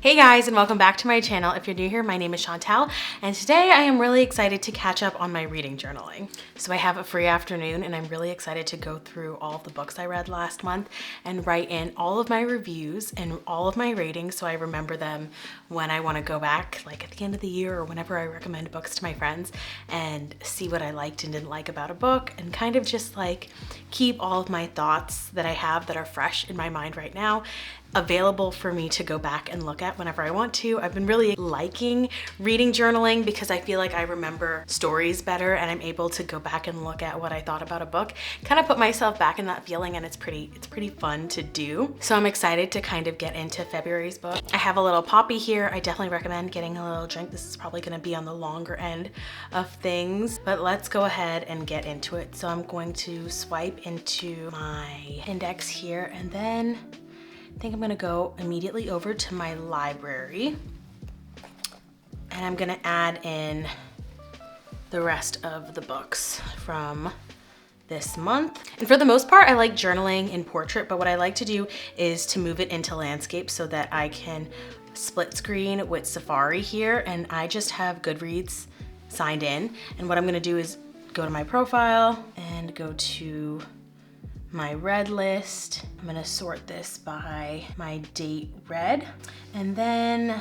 Hey guys, and welcome back to my channel. If you're new here, my name is Chantal, and today I am really excited to catch up on my reading journaling. So I have a free afternoon and I'm really excited to go through all of the books I read last month and write in all of my reviews and all of my ratings so I remember them when I want to go back, like at the end of the year or whenever I recommend books to my friends, and see what I liked and didn't like about a book, and kind of just like keep all of my thoughts that I have that are fresh in my mind right now available for me to go back and look at whenever I want to. I've been really liking reading journaling because I feel like I remember stories better and I'm able to go back and look at what I thought about a book, kind of put myself back in that feeling, and it's pretty fun to do. So I'm excited to kind of get into February's book. I have a little poppy here. I definitely recommend getting a little drink. This is probably gonna be on the longer end of things, but let's go ahead and get into it. So I'm going to swipe into my index here, and then I think I'm gonna go immediately over to my library, and I'm gonna add in the rest of the books from this month. And for the most part, I like journaling in portrait, but what I like to do is to move it into landscape so that I can split screen with Safari here, and I just have Goodreads signed in. And what I'm gonna do is go to my profile and go to my read list. I'm gonna sort this by my date read, and then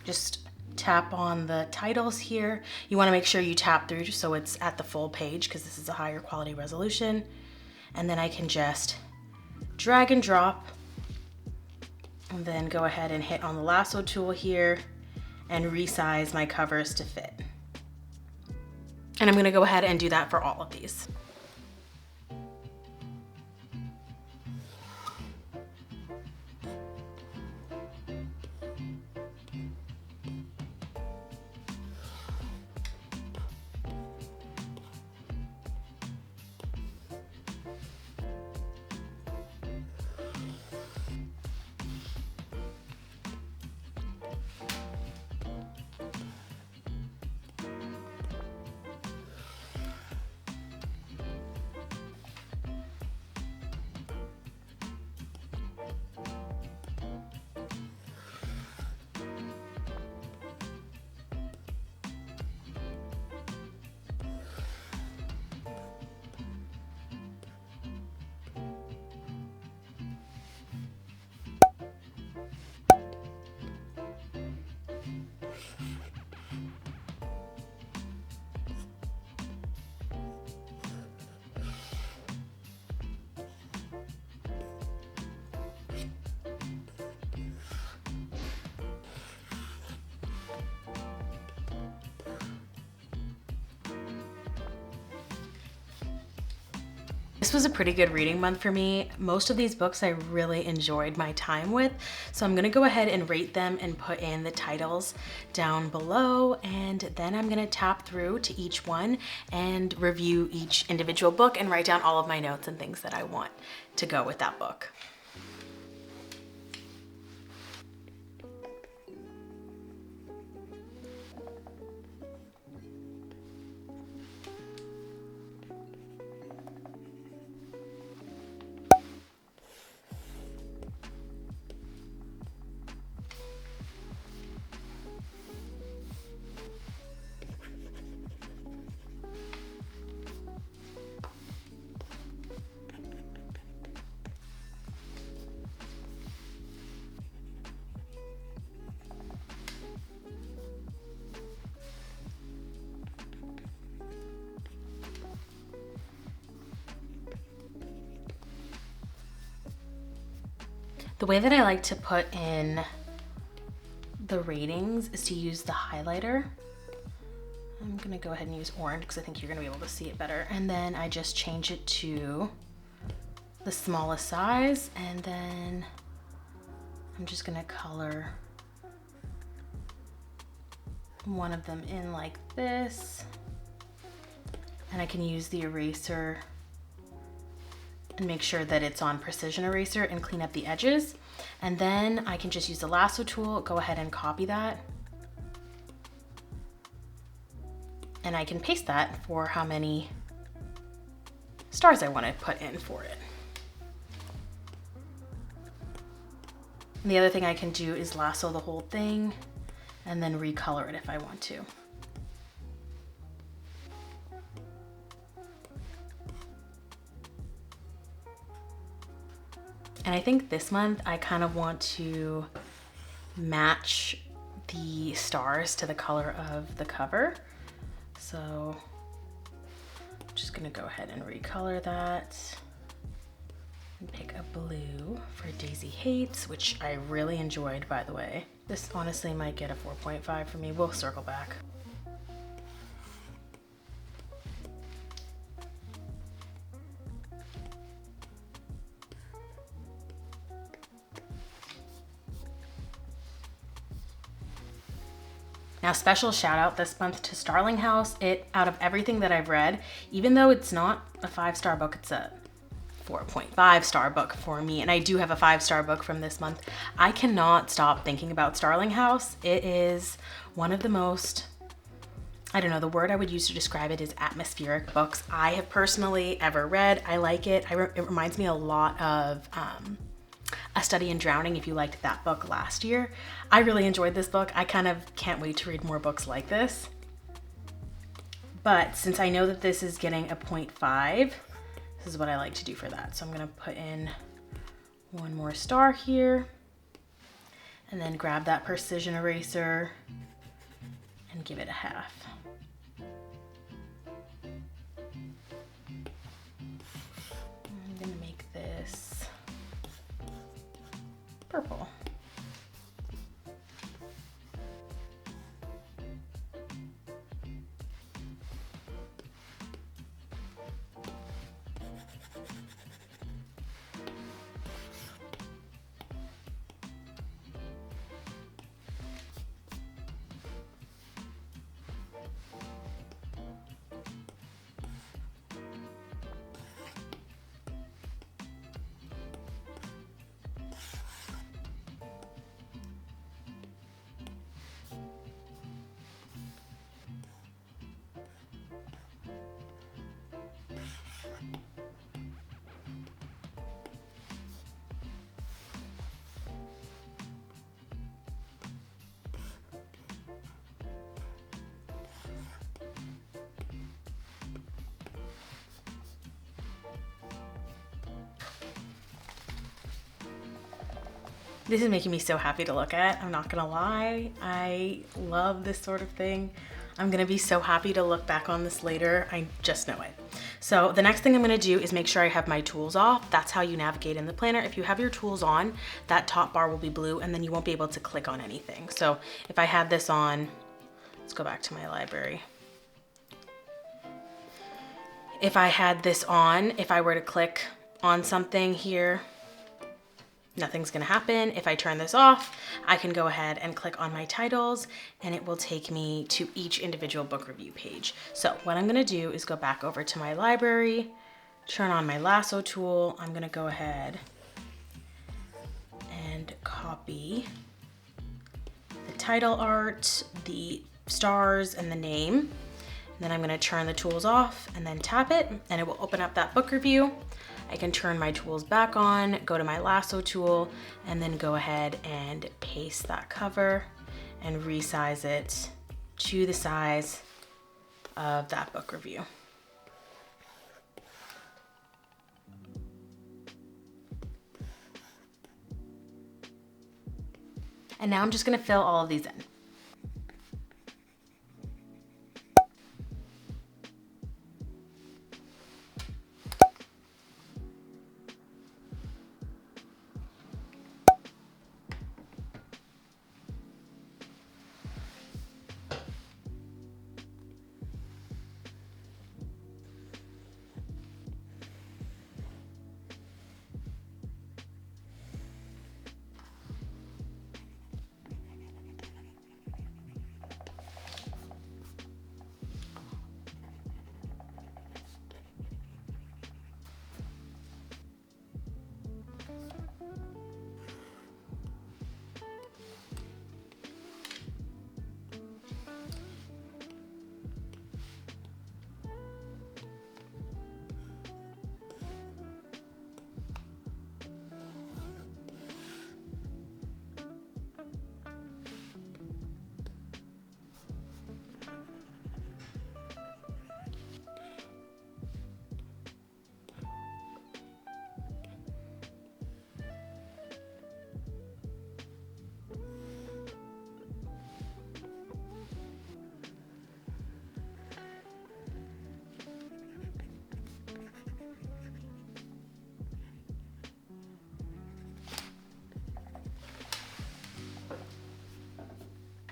just tap on the titles here. You wanna make sure you tap through so it's at the full page because this is a higher quality resolution. And then I can just drag and drop, and then go ahead and hit on the lasso tool here and resize my covers to fit. And I'm gonna go ahead and do that for all of these. This was a pretty good reading month for me. Most of these books I really enjoyed my time with, so I'm gonna go ahead and rate them and put in the titles down below, and then I'm gonna tap through to each one and review each individual book and write down all of my notes and things that I want to go with that book. The way that I like to put in the ratings is to use the highlighter. I'm gonna go ahead and use orange because I think you're gonna be able to see it better. And then I just change it to the smallest size, and then I'm just gonna color one of them in like this. And I can use the eraser and make sure that it's on precision eraser and clean up the edges. And then I can just use the lasso tool, go ahead and copy that. And I can paste that for how many stars I want to put in for it. And the other thing I can do is lasso the whole thing and then recolor it if I want to. And I think this month I kind of want to match the stars to the color of the cover. So I'm just gonna go ahead and recolor that and pick a blue for Daisy Hates, which I really enjoyed, by the way. This honestly might get a 4.5 for me. We'll circle back. Now, special shout out this month to Starling House. Out of everything that I've read, even though it's not a 5-star book, it's a 4.5-star book for me, and I do have a 5-star book from this month. I cannot stop thinking about Starling House. It is one of the most, I don't know, the word I would use to describe it is atmospheric books I have personally ever read. I like it. It reminds me a lot of A Study in Drowning, if you liked that book last year. I really enjoyed this book. I kind of can't wait to read more books like this. But since I know that this is getting a 0.5, this is what I like to do for that. So I'm gonna put in one more star here and then grab that precision eraser and give it a half. I'm gonna make this purple. This is making me so happy to look at. I'm not gonna lie. I love this sort of thing. I'm gonna be so happy to look back on this later. I just know it. So the next thing I'm gonna do is make sure I have my tools off. That's how you navigate in the planner. If you have your tools on, that top bar will be blue and then you won't be able to click on anything. So if I had this on, let's go back to my library. If I had this on, if I were to click on something here, nothing's gonna happen. If I turn this off, I can go ahead and click on my titles and it will take me to each individual book review page. So what I'm gonna do is go back over to my library, turn on my lasso tool. I'm gonna go ahead and copy the title art, the stars, and the name. And then I'm gonna turn the tools off and then tap it and it will open up that book review. I can turn my tools back on, go to my lasso tool, and then go ahead and paste that cover and resize it to the size of that book review. And now I'm just gonna fill all of these in.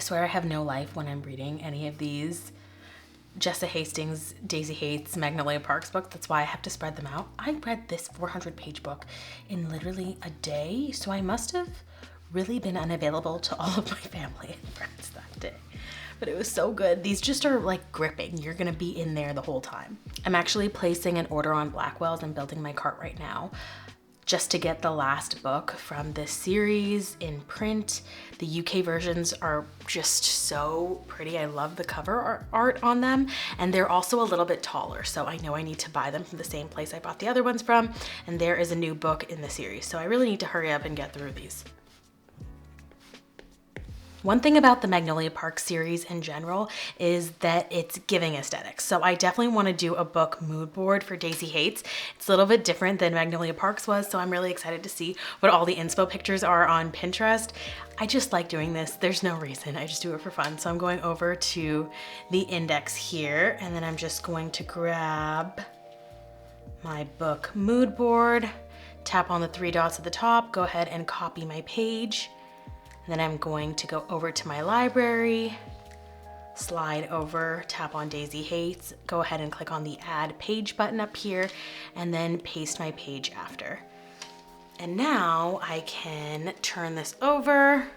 swear I have no life when I'm reading any of these Jessa Hastings, Daisy Hates, Magnolia Parks books. That's why I have to spread them out. I read this 400-page book in literally a day, so I must have really been unavailable to all of my family and friends that day. But it was so good. These just are like gripping. You're gonna be in there the whole time. I'm actually placing an order on Blackwell's and building my cart right now, just to get the last book from this series in print. The UK versions are just so pretty. I love the cover art on them, and they're also a little bit taller, so I know I need to buy them from the same place I bought the other ones from, and there is a new book in the series, so I really need to hurry up and get through these. One thing about the Magnolia Park series in general is that it's giving aesthetics. So I definitely want to do a book mood board for Daisy Hates. It's a little bit different than Magnolia Parks was, so I'm really excited to see what all the inspo pictures are on Pinterest. I just like doing this. There's no reason. I just do it for fun. So I'm going over to the index here, and then I'm just going to grab my book mood board, tap on the 3 dots at the top, go ahead and copy my page. Then I'm going to go over to my library, slide over, tap on Daisy Hates, go ahead and click on the add page button up here, and then paste my page after. And now I can turn this over,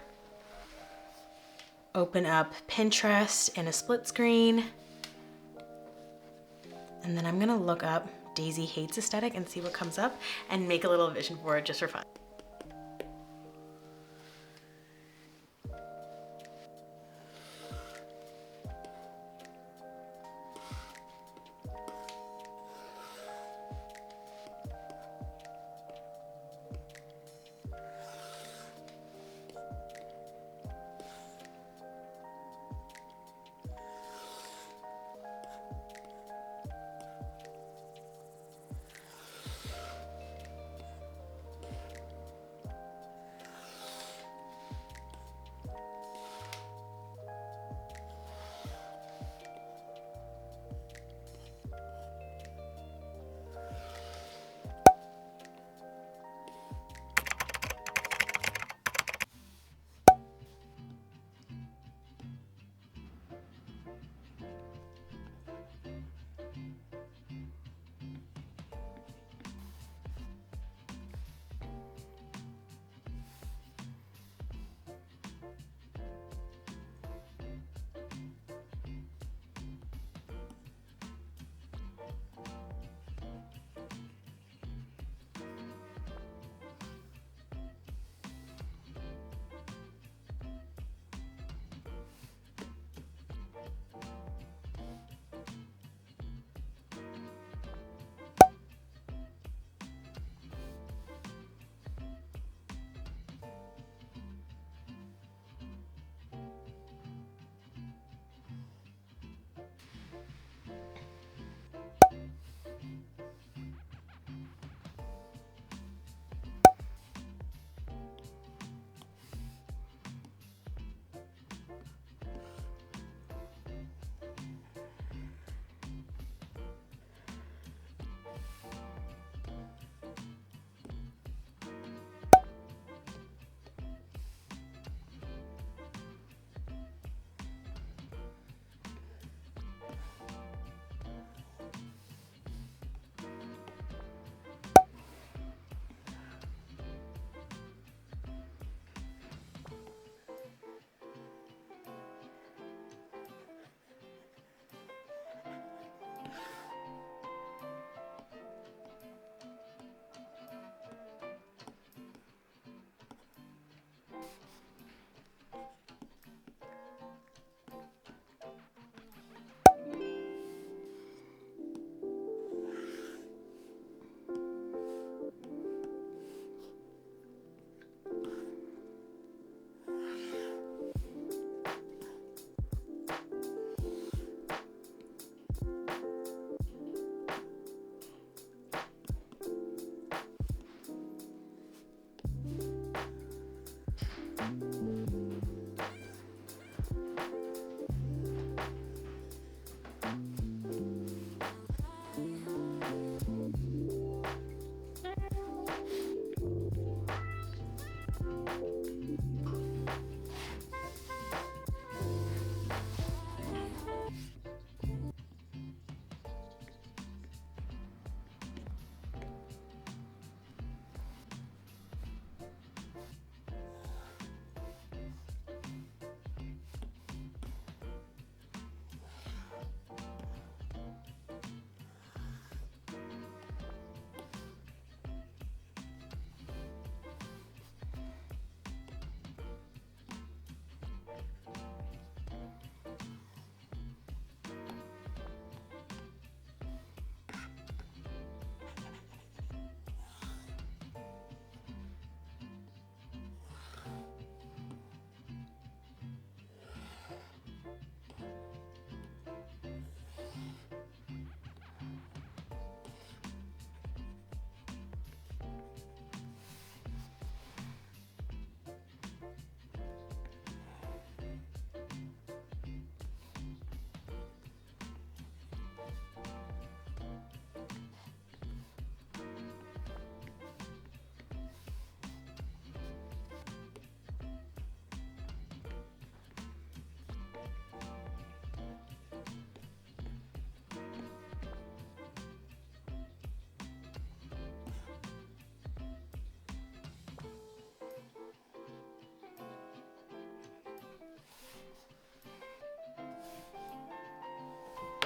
open up Pinterest in a split screen, and then I'm gonna look up Daisy Hates aesthetic and see what comes up and make a little vision board just for fun.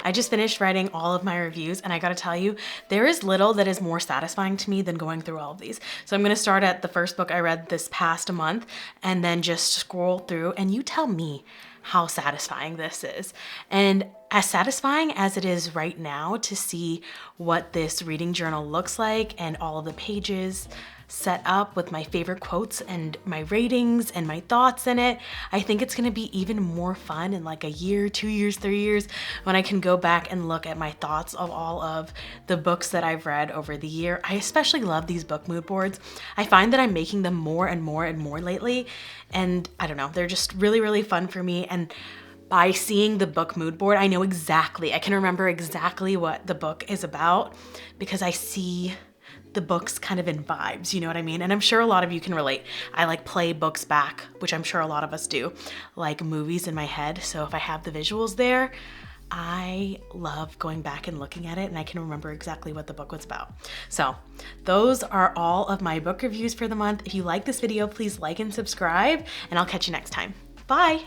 I just finished writing all of my reviews, and I gotta tell you, there is little that is more satisfying to me than going through all of these. So I'm gonna start at the first book I read this past month and then just scroll through, and you tell me how satisfying this is. And as satisfying as it is right now to see what this reading journal looks like and all of the pages set up with my favorite quotes and my ratings and my thoughts in it, I think it's gonna be even more fun in like a year, 2 years, 3 years, when I can go back and look at my thoughts of all of the books that I've read over the year. I especially love these book mood boards. I find that I'm making them more and more and more lately, and I don't know, they're just really, really fun for me. And by seeing the book mood board, I know exactly, I can remember exactly what the book is about because I see the books kind of in vibes, you know what I mean? And I'm sure a lot of you can relate. I like play books back, which I'm sure a lot of us do, like movies in my head. So if I have the visuals there, I love going back and looking at it, and I can remember exactly what the book was about. So those are all of my book reviews for the month. If you like this video, please like and subscribe, and I'll catch you next time. Bye.